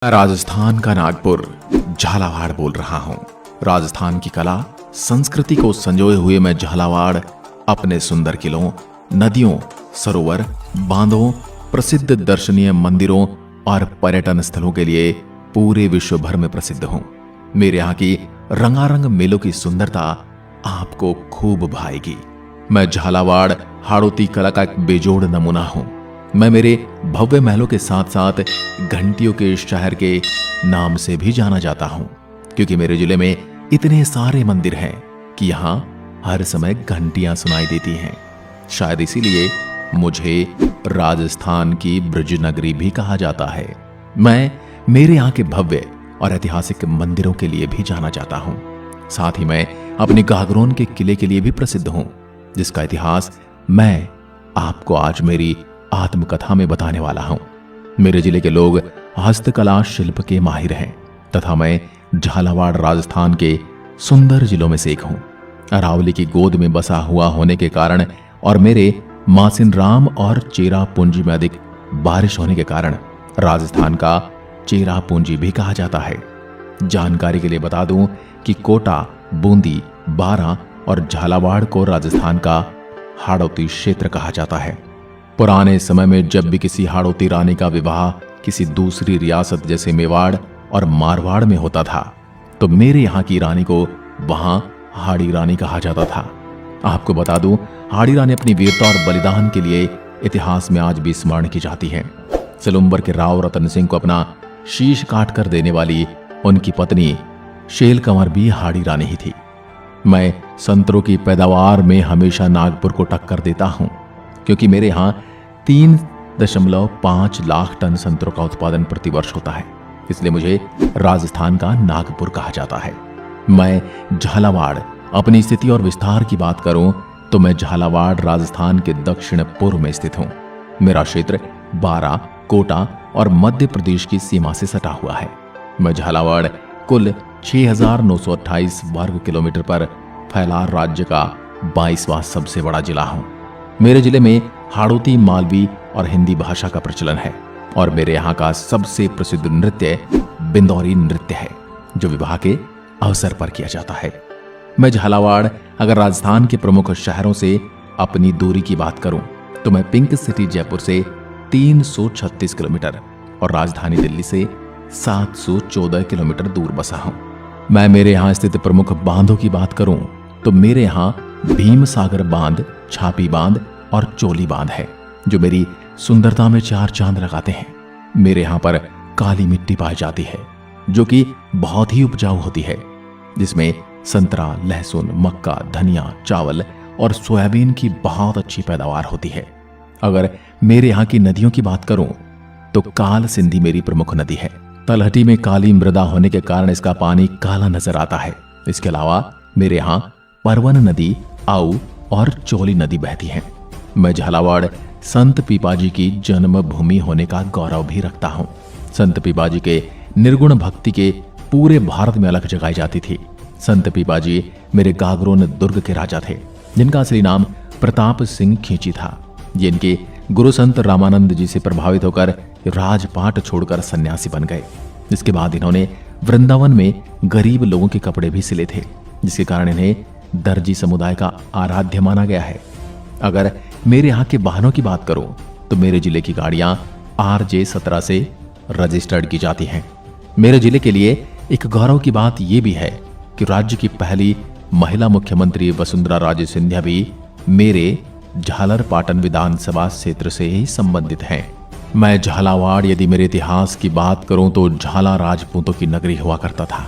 राजस्थान का नागपुर झालावाड़ बोल रहा हूँ। राजस्थान की कला संस्कृति को संजोए हुए मैं झालावाड़ अपने सुंदर किलों, नदियों, सरोवर, बांधों, प्रसिद्ध दर्शनीय मंदिरों और पर्यटन स्थलों के लिए पूरे विश्व भर में प्रसिद्ध हूँ। मेरे यहाँ की रंगारंग मेलों की सुंदरता आपको खूब भाएगी। मैं झालावाड़ हाड़ौती कला का एक बेजोड़ नमूना हूँ। मैं मेरे भव्य महलों के साथ साथ घंटियों के शहर के नाम से भी जाना जाता हूं, क्योंकि मेरे जिले में इतने सारे मंदिर हैं कि यहां हर समय घंटियां सुनाई देती हैं। शायद इसीलिए मुझे राजस्थान की ब्रज नगरी भी कहा जाता है। मैं मेरे यहाँ के भव्य और ऐतिहासिक मंदिरों के लिए भी जाना जाता हूं। साथ ही मैं अपने गागरोन के किले के लिए भी प्रसिद्ध हूं, जिसका इतिहास मैं आपको आज मेरी आत्मकथा में बताने वाला हूं। मेरे जिले के लोग हस्तकला शिल्प के माहिर हैं तथा मैं झालावाड़ राजस्थान के सुंदर जिलों में से एक हूं। अरावली की गोद में बसा हुआ होने के कारण और मेरे मासिन राम और चेरा पूंजी में अधिक बारिश होने के कारण राजस्थान का चेरा पूंजी भी कहा जाता है। जानकारी के लिए बता दूं कि कोटा, बूंदी, बारां और झालावाड़ को राजस्थान का हाड़ौती क्षेत्र कहा जाता है। पुराने समय में जब भी किसी हाड़ौती रानी का विवाह किसी दूसरी रियासत जैसे मेवाड़ और मारवाड़ में होता था, तो मेरे यहाँ की रानी को वहां हाड़ी रानी कहा जाता था। आपको बता दूं, हाड़ी रानी अपनी वीरता और बलिदान के लिए इतिहास में आज भी स्मरण की जाती है। सिलुम्बर के राव रतन सिंह को अपना शीश काट कर देने वाली उनकी पत्नी शेल कंवर भी हाड़ी रानी ही थी। मैं संतरों की पैदावार में हमेशा नागपुर को टक्कर देता हूं, क्योंकि मेरे यहाँ 3.5 लाख टन संतरों का उत्पादन प्रतिवर्ष होता है। इसलिए मुझे राजस्थान का नागपुर कहा जाता है। मैं झालावाड़ अपनी स्थिति और विस्तार की बात करूं तो मैं झालावाड़ राजस्थान के दक्षिण पूर्व में स्थित हूं। मेरा क्षेत्र बारां, कोटा और मध्य प्रदेश की सीमा से सटा हुआ है। मैं झालावाड़ कुल 6,928 वर्ग किलोमीटर पर फैला राज्य का 22वां सबसे बड़ा जिला हूं। मेरे जिले में हाड़ौती, मालवी और हिंदी भाषा का प्रचलन है और मेरे यहाँ का सबसे प्रसिद्ध नृत्य बिंदौरी नृत्य है, जो विवाह के अवसर पर किया जाता है। मैं झालावाड़ अगर राजस्थान के प्रमुख शहरों से अपनी दूरी की बात करूं तो मैं पिंक सिटी जयपुर से 336 किलोमीटर और राजधानी दिल्ली से 714 किलोमीटर दूर बसा हूं। मैं मेरे यहाँ स्थित प्रमुख बांधों की बात करूं तो मेरे यहाँ भीम सागर बांध, छापी बांध और चोली बांध है, जो मेरी सुंदरता में 4 चांद लगाते हैं। मेरे यहाँ पर काली मिट्टी पाई जाती है, जो कि बहुत ही उपजाऊ होती है, जिसमें संतरा, लहसुन, मक्का, धनिया, चावल और सोयाबीन की बहुत अच्छी पैदावार होती है। अगर मेरे यहाँ की नदियों की बात करूं तो काल सिंधी मेरी प्रमुख नदी है। तलहटी में काली मृदा होने के कारण इसका पानी काला नजर आता है। इसके अलावा मेरे यहाँ परवन नदी, आऊ और चोली नदी बहती है। मैं झालावाड़ संत पीपाजी की जन्मभूमि होने का गौरव भी रखता हूँ। संत पीपाजी के निर्गुण भक्ति के पूरे भारत में अलग जगाई जाती थी। संत पीपाजी मेरे गागरोन दुर्ग के राजा थे, जिनका असली नाम प्रताप सिंह खींची था। ये इनके गुरु संत रामानंद जी से प्रभावित होकर राजपाट छोड़कर सन्यासी बन गए। इसके बाद इन्होंने वृंदावन में गरीब लोगों के कपड़े भी सिले थे, जिसके कारण इन्हें दर्जी समुदाय का आराध्य माना गया है। अगर मेरे यहाँ के वाहनों की बात करूं तो मेरे जिले की गाड़ियां RJ 17 से रजिस्टर्ड की जाती हैं। मेरे जिले के लिए एक गौरव की बात यह भी है कि राज्य की पहली महिला मुख्यमंत्री वसुंधरा राजे सिंधिया भी मेरे झालरपाटन विधानसभा क्षेत्र से ही संबंधित हैं। मैं झालावाड़ यदि मेरे इतिहास की बात करूं तो झाला राजपूतों की नगरी हुआ करता था।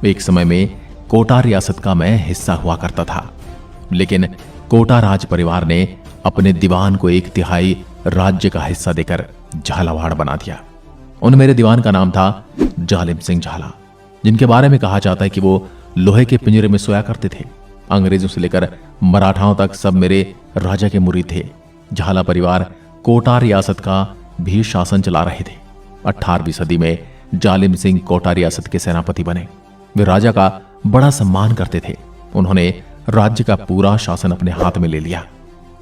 एक समय में कोटा रियासत का मैं हिस्सा हुआ करता था, लेकिन कोटा राज परिवार ने अपने दीवान को 1/3 राज्य का हिस्सा देकर झालावाड़ बना दिया। उन मेरे दीवान का नाम था जालिम सिंह झाला, जिनके बारे में कहा जाता है कि वो लोहे के पिंजरे में सोया करते थे। अंग्रेजों से लेकर मराठाओं तक सब मेरे राजा के मुरीद थे। झाला परिवार कोटा रियासत का भी शासन चला रहे थे। 18वीं सदी में जालिम सिंह कोटा रियासत के सेनापति बने। वे राजा का बड़ा सम्मान करते थे। उन्होंने राज्य का पूरा शासन अपने हाथ में ले लिया।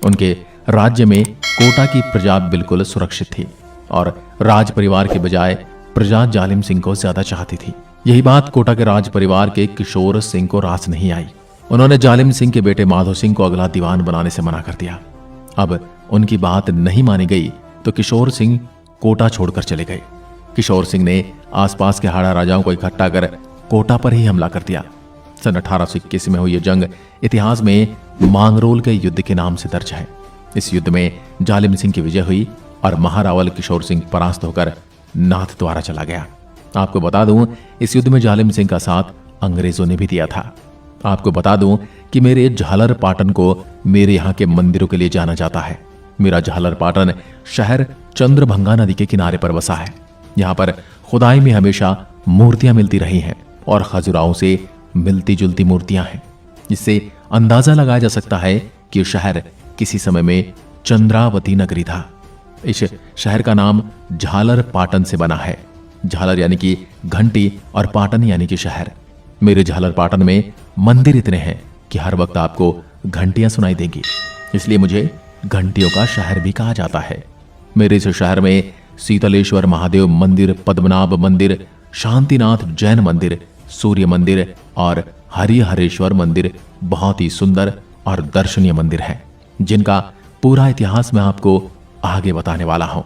उनके राज्य में कोटा की प्रजा बिल्कुल सुरक्षित थी और राज परिवार के बजाय प्रजा जालिम सिंह को ज्यादा चाहती थी। यही बात कोटा के राज परिवार के किशोर सिंह को रास नहीं आई। उन्होंने जालिम सिंह के बेटे माधो सिंह को अगला दीवान बनाने से मना कर दिया। अब उनकी बात नहीं मानी गई तो किशोर सिंह कोटा छोड़कर चले गए। किशोर सिंह ने आसपास के हाड़ा राजाओं को इकट्ठा कर कोटा पर ही हमला कर दिया। सन 1821 में हुई यह जंग इतिहास में मांगरोल के युद्ध के नाम से दर्ज है। इस युद्ध में जालिम सिंह की विजय हुई और महारावल किशोर सिंह परास्त होकर नाथ द्वारा चला गया। आपको बता दूं, इस युद्ध में जालिम सिंह का साथ अंग्रेजों ने भी दिया था। आपको बता दूं कि मेरे झालर पाटन को मेरे यहाँ के मंदिरों के लिए जाना जाता है। मेरा झालर पाटन शहर चंद्रभंगा नदी के किनारे पर बसा है। यहाँ पर खुदाई में हमेशा मूर्तियां मिलती रही हैं और खजुराहों से मिलती जुलती मूर्तियां हैं, जिससे अंदाजा लगाया जा सकता है कि शहर किसी समय में चंद्रावती नगरी था। इस शहर का नाम झालर पाटन से बना है। झालर यानी कि घंटी और पाटन यानी कि शहर। मेरे झालर पाटन में मंदिर इतने हैं कि हर वक्त आपको घंटियां सुनाई देंगी, इसलिए मुझे घंटियों का शहर भी कहा जाता है। मेरे इस शहर में शीतलेश्वर महादेव मंदिर, पद्मनाभ मंदिर, शांतिनाथ जैन मंदिर, सूर्य मंदिर और हरिहरेश्वर मंदिर बहुत ही सुंदर और दर्शनीय मंदिर हैं, जिनका पूरा इतिहास मैं आपको आगे बताने वाला हूं।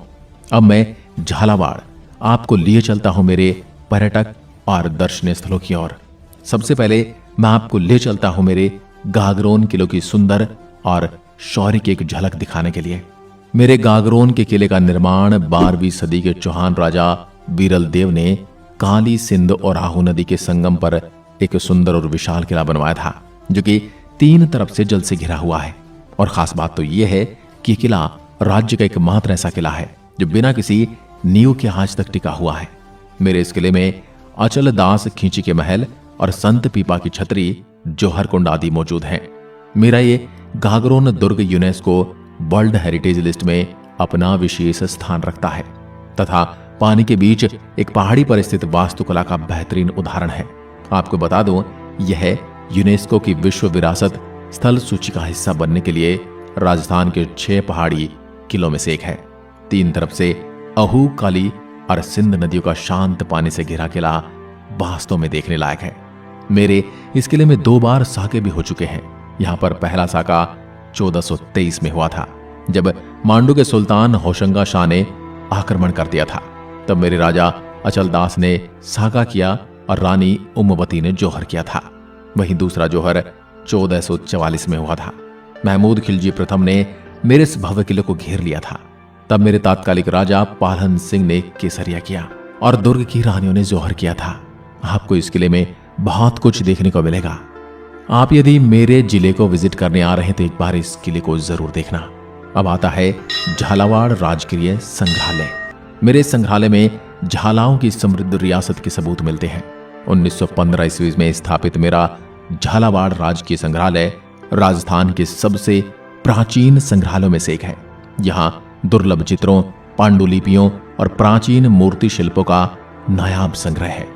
अब मैं झालावाड़ आपको लिए चलता हूं मेरे पर्यटक और दर्शनीय स्थलों की ओर। सबसे पहले मैं आपको ले चलता हूं मेरे गागरोन किले की सुंदर और शौर्य की एक झलक दिखाने के लिए। मेरे गागरोन के किले का निर्माण 12वीं सदी के चौहान राजा बीरल देव ने काली सिंध और आहू नदी के संगम पर एक सुंदर और विशाल किला बनवाया था, जो कि 3 तरफ से जल से घिरा हुआ है। और खास बात तो यह है कि किला राज्य का एकमात्र ऐसा किला है जो बिना किसी नींव के आज तक टिका हुआ है। मेरे इस किले में अचल दास खींची के महल और संत पीपा की छतरी, जौहर कुंड आदि मौजूद हैं। मेरा ये गागरोन दुर्ग यूनेस्को वर्ल्ड हेरिटेज लिस्ट में अपना विशेष स्थान रखता है तथा पानी के बीच एक पहाड़ी पर स्थित वास्तुकला का बेहतरीन उदाहरण है। आपको बता दूं, यह यूनेस्को की विश्व विरासत स्थल सूची का हिस्सा बनने के लिए राजस्थान के 6 पहाड़ी किलों में से एक है। 3 तरफ से अहू, काली और सिंध नदियों का शांत पानी से घिरा किला वास्तव में देखने लायक है। मेरे इस किले में 2 बार साके भी हो चुके हैं। यहाँ पर पहला साका 1423 में हुआ था, जब मांडू के सुल्तान होशंगा शाह ने आक्रमण कर दिया था। तब मेरे राजा अचल दास ने साका किया और रानी उम्मवती ने जौहर किया था। वहीं दूसरा जौहर 1444 में हुआ था। महमूद खिलजी प्रथम ने मेरे इस भव्य किले को घेर लिया था। तब मेरे तात्कालिक राजा पालहन सिंह ने केसरिया किया और दुर्ग की रानियों ने जौहर किया था। आपको इस किले में बहुत कुछ देखने को मिलेगा। आप यदि मेरे जिले को विजिट करने आ रहे हैं तो एक बार इस किले को जरूर देखना। अब आता है झालावाड़ राजकीय संग्रहालय। मेरे संग्रहालय में झालाओं की समृद्ध रियासत के सबूत मिलते हैं। 1915 ईस्वी में स्थापित मेरा झालावाड़ राजकीय संग्रहालय राजस्थान के सबसे प्राचीन संग्रहालयों में से एक है। यहाँ दुर्लभ चित्रों, पांडुलिपियों और प्राचीन मूर्ति शिल्पों का नायाब संग्रह है।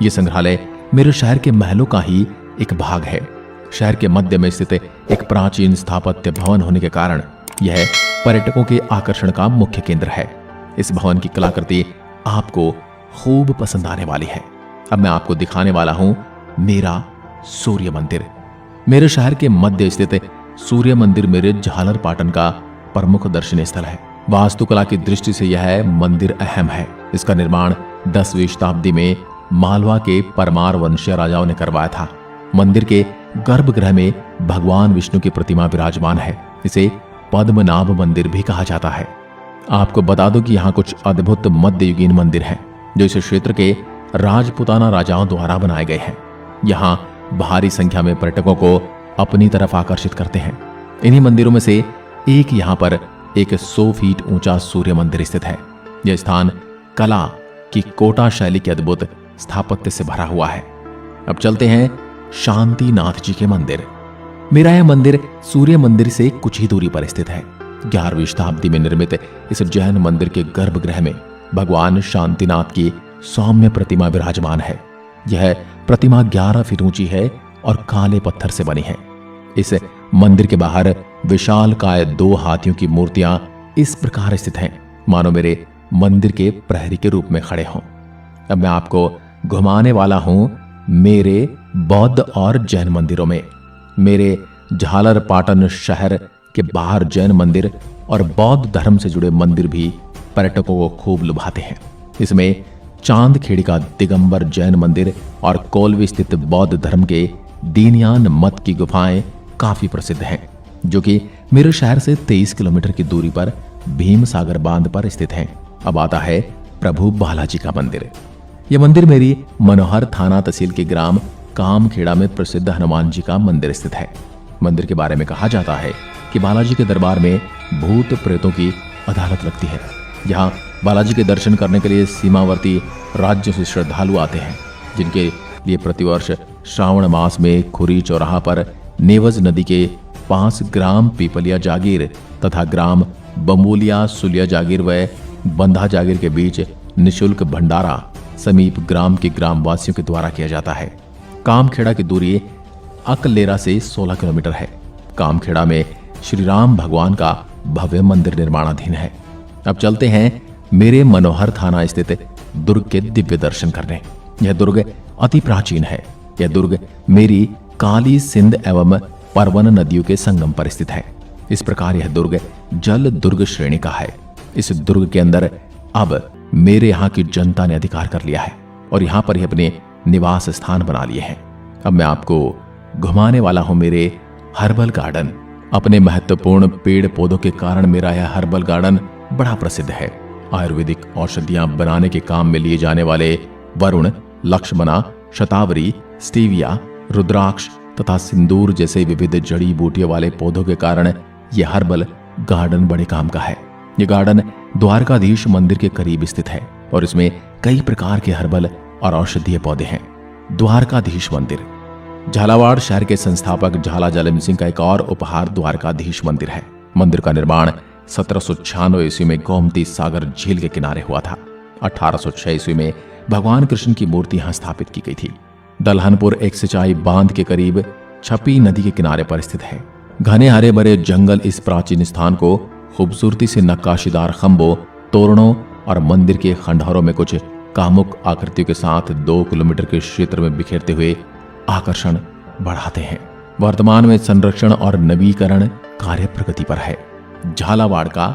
यह संग्रहालय मेरे शहर के महलों का ही एक भाग है। शहर के मध्य में स्थित एक प्राचीन स्थापत्य भवन होने के कारण यह पर्यटकों के आकर्षण का मुख्य केंद्र है। इस भवन की कलाकृति आपको खूब पसंद आने वाली है। अब मैं आपको दिखाने वाला हूं मेरा सूर्य मंदिर। मेरे शहर के मध्य स्थित सूर्य मंदिर मेरे झालर पाटन का प्रमुख दर्शनीय स्थल है। वास्तुकला की दृष्टि से यह मंदिर अहम है। इसका निर्माण 10वीं शताब्दी में मालवा के परमार वंशीय राजाओं ने करवाया था। मंदिर के गर्भगृह में भगवान विष्णु की प्रतिमा विराजमान है। इसे पद्मनाभ मंदिर भी कहा जाता है। आपको बता दो कि यहाँ कुछ अद्भुत मध्ययुगीन मंदिर हैं जो इस क्षेत्र के राजपुताना राजाओं द्वारा बनाए गए हैं। यहाँ भारी संख्या में पर्यटकों को अपनी तरफ आकर्षित करते हैं। इन्हीं मंदिरों में से एक यहाँ पर एक 100 फीट ऊंचा सूर्य मंदिर स्थित है। यह स्थान कला की कोटा शैली के अद्भुत स्थापत्य से भरा हुआ है। अब चलते हैं शांतिनाथ जी के मंदिर। मेरा यह मंदिर सूर्य मंदिर से कुछ ही दूरी पर स्थित है। 11वीं शताब्दी में निर्मित इस जैन मंदिर के गर्भगृह में भगवान शांतिनाथ की सौम्य प्रतिमा विराजमान है। यह प्रतिमा 11 फीट ऊंची है और काले पत्थर से बनी है। इस मंदिर के बाहर विशालकाय 2 हाथियों की मूर्तियां इस प्रकार स्थित हैं, मानो मेरे मंदिर के प्रहरी के रूप में खड़े हों। अब मैं आपको घुमाने वाला हूं मेरे बौद्ध और जैन मंदिरों में। मेरे झालरपाटन शहर के बाहर जैन मंदिर और बौद्ध धर्म से जुड़े मंदिर भी पर्यटकों को खूब लुभाते हैं। इसमें चांदखेड़ी का दिगंबर जैन मंदिर और कोलवी स्थित बौद्ध धर्म के दीनयान मत की गुफाएं काफी प्रसिद्ध हैं, जो कि मेरे शहर से 23 किलोमीटर की दूरी पर भीम सागर बांध पर स्थित हैं। अब आता है प्रभु बालाजी का मंदिर। यह मंदिर मेरी मनोहर थाना तहसील के ग्राम कामखेड़ा में प्रसिद्ध हनुमान जी का मंदिर स्थित है। मंदिर के बारे में कहा जाता है कि बालाजी के दरबार में भूत प्रेतों की अदालत लगती है। यहाँ बालाजी के दर्शन करने के लिए सीमावर्ती राज्यों से श्रद्धालु आते हैं, जिनके लिए प्रतिवर्ष श्रावण मास में खुरी चौराहा पर नेवज नदी के पास ग्राम पीपलिया जागीर तथा ग्राम बम्बोलिया सुलिया जागीर व बंधा जागीर के बीच निशुल्क भंडारा समीप ग्राम के ग्रामवासियों के द्वारा किया जाता है। कामखेड़ा की दूरी अकलेरा से 16 किलोमीटर है। कामखेड़ा में श्री राम भगवान का भव्य मंदिर निर्माणाधीन है। अब चलते हैं मेरे मनोहर थाना स्थित दुर्ग के दिव्य दर्शन करने। यह दुर्ग अति प्राचीन है। यह दुर्ग मेरी काली सिंध एवं परवन नदियों के संगम पर स्थित है। इस प्रकार यह दुर्ग जल दुर्ग श्रेणी का है। इस दुर्ग के अंदर अब मेरे यहाँ की जनता ने अधिकार कर लिया है और यहाँ पर ही अपने निवास स्थान बना लिए हैं। अब मैं आपको घुमाने वाला हूं मेरे हर्बल गार्डन। अपने महत्वपूर्ण पेड़ पौधों के कारण मेरा यह हर्बल गार्डन बड़ा प्रसिद्ध है। आयुर्वेदिक औषधियां बनाने के काम में लिए जाने वाले वरुण, लक्ष्मणा, शतावरी, स्टीविया, रुद्राक्ष तथा सिंदूर जैसे विविध जड़ी बूटियों वाले पौधों के कारण यह हर्बल गार्डन बड़े काम का है। यह गार्डन द्वारकाधीश मंदिर के करीब स्थित है और इसमें कई प्रकार के हर्बल और औषधीय पौधे हैं। द्वारकाधीश मंदिर झालावाड़ शहर के संस्थापक झाला जालिम सिंह का एक और उपहार द्वारकाधीश मंदिर है। मंदिर का निर्माण 1796 ईस्वी में गोमती सागर झील के किनारे हुआ था। 1806 ईस्वी में भगवान कृष्ण की मूर्ति यहां स्थापित की गई थी। दलहनपुर एक सिंचाई बांध के करीब छपी नदी के किनारे पर स्थित है। घने हरे भरे जंगल इस प्राचीन स्थान को खूबसूरती से नक्काशीदार खंभों, तोरणों और मंदिर के खंडहरों में कुछ कामुक आकृतियों के साथ 2 किलोमीटर के क्षेत्र में बिखेरते हुए आकर्षण बढ़ाते हैं। वर्तमान में संरक्षण और नवीकरण कार्य प्रगति पर है। झालावाड़ का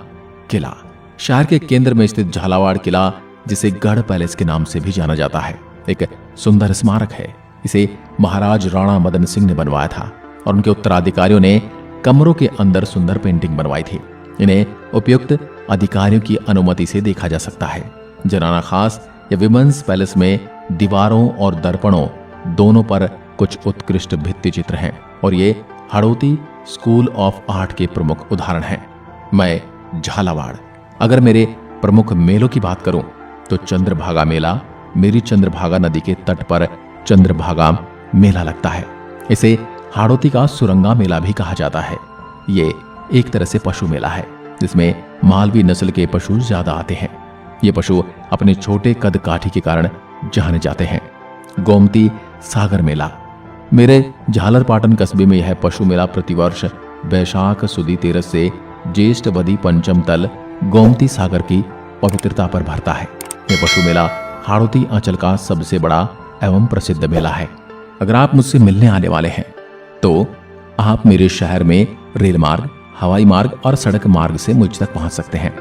किला शहर के केंद्र में स्थित झालावाड़ किला, जिसे गढ़ पैलेस के नाम से भी जाना जाता है, एक सुंदर स्मारक है। इसे महाराज राणा मदन सिंह ने बनवाया था और उनके उत्तराधिकारियों ने कमरों के अंदर सुंदर पेंटिंग बनवाई थी। इन्हें उपयुक्त अधिकारियों की अनुमति से देखा जा सकता है। जनाना खास या विमेंस पैलेस में दीवारों और दर्पणों दोनों पर कुछ उत्कृष्ट भित्ति चित्र हैं और ये हड़ौती स्कूल ऑफ आर्ट के प्रमुख उदाहरण हैं। मैं झालावाड़ अगर मेरे प्रमुख मेलों की बात करूं तो चंद्रभागा मेला मेरी चंद्रभागा नदी के तट पर चंद्रभागा मेला लगता है। इसे हाड़ौती का सुरंगा मेला भी कहा जाता है। ये एक तरह से पशु मेला है, जिसमें मालवी नस्ल के पशु ज्यादा आते हैं। ये पशु अपने छोटे कद काठी के कारण जाने जाते हैं। गोमती सागर मेला मेरे झालरपाटन कस्बे में यह पशु मेला प्रतिवर्ष बैशाख सुदी 13 से ज्येष्ठ वदी पंचम तल गोमती सागर की पवित्रता पर भरता है। यह पशु मेला हाड़ौती अंचल का सबसे बड़ा एवं प्रसिद्ध मेला है। अगर आप मुझसे मिलने आने वाले हैं तो आप मेरे शहर में रेल मार्ग, हवाई मार्ग और सड़क मार्ग से मुझ तक पहुंच सकते हैं।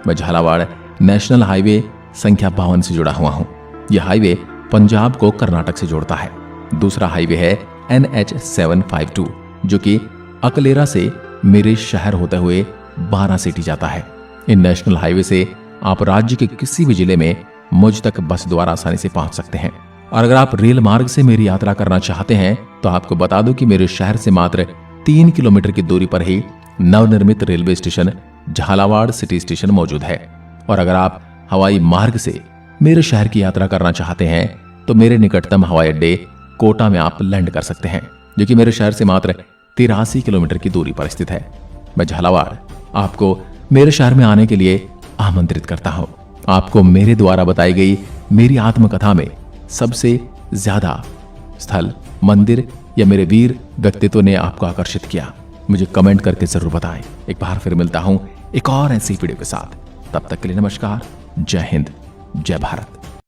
मैं झालावाड़ नेशनल हाईवे संख्या 52 से जुड़ा हुआ हूं। यह हाईवे पंजाब को कर्नाटक से जोड़ता है। दूसरा हाईवे है NH 752 जो कि अकलेरा से मेरे शहर होते हुए 12 सिटी जाता है। इन नेशनल हाईवे से आप राज्य के किसी भी जिले में मुझ तक बस द्वारा आसानी से पहुंच सकते हैं। और अगर आप रेल मार्ग से मेरी यात्रा करना चाहते हैं तो आपको बता दूं कि मेरे शहर से मात्र 3 किलोमीटर की दूरी पर ही नवनिर्मित railway station Jhalawar city station मौजूद है। और अगर आप हवाई मार्ग से मेरे शहर की यात्रा करना चाहते हैं तो मेरे निकटतम हवाई अड्डे कोटा में आप लैंड कर सकते हैं, जो कि मेरे शहर से मात्र 83 किलोमीटर की दूरी पर स्थित है। मैं झालावाड़ आपको मेरे शहर में आने के लिए आमंत्रित करता हूं। आपको मेरे द्वारा बताई गई मेरी आत्मकथा में सबसे ज्यादा स्थल, मंदिर या मेरे वीर व्यक्तित्व ने आपको आकर्षित किया, मुझे कमेंट करके जरूर बताएं। एक बार फिर मिलता हूं एक और ऐसी वीडियो के साथ। तब तक के लिए नमस्कार, जय हिंद, जय भारत।